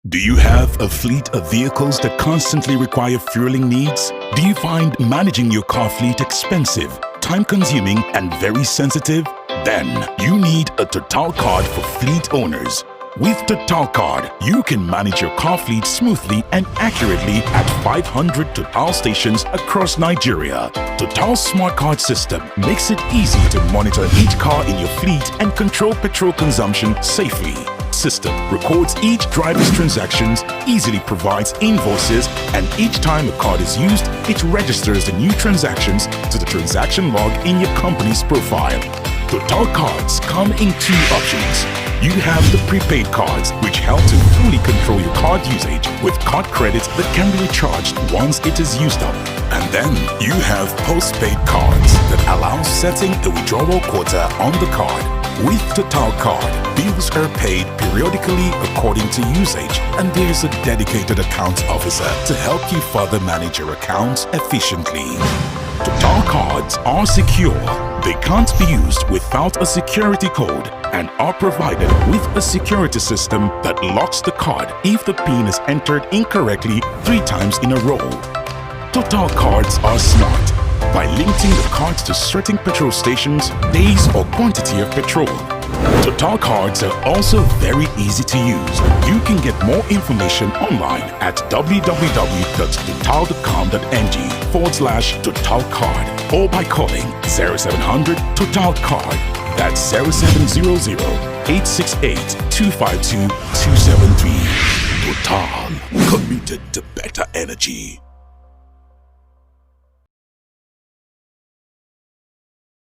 Do you have a fleet of vehicles that constantly require fueling needs? Do you find managing your car fleet expensive, time-consuming, and very sensitive? Then you need a Total Card for fleet owners. With Total Card, you can manage your car fleet smoothly and accurately at 500 Total stations across Nigeria. Total Smart Card system makes it easy to monitor each car in your fleet and control petrol consumption safely. System records each driver's transactions, easily provides invoices, and each time a card is used, it registers the new transactions to the transaction log in your company's profile. Total Cards come in two options. You have the prepaid cards, which help to fully control your card usage with card credits that can be recharged once it is used up. And then you have postpaid cards that allow setting a withdrawal quota on the card. With Total Card, bills are paid periodically according to usage, and there's a dedicated account officer to help you further manage your accounts efficiently. Total Cards are secure. They can't be used without a security code and are provided with a security system that locks the card if the PIN is entered incorrectly 3 times in a row. Total Cards are smart by linking the cards to certain petrol stations, days, or quantity of petrol. Total Cards are also very easy to use. You can get more information online at www.total.com.ng/Total Card or by calling 0700 Total Card. That's 0700 868 252 273. Total, committed to better energy.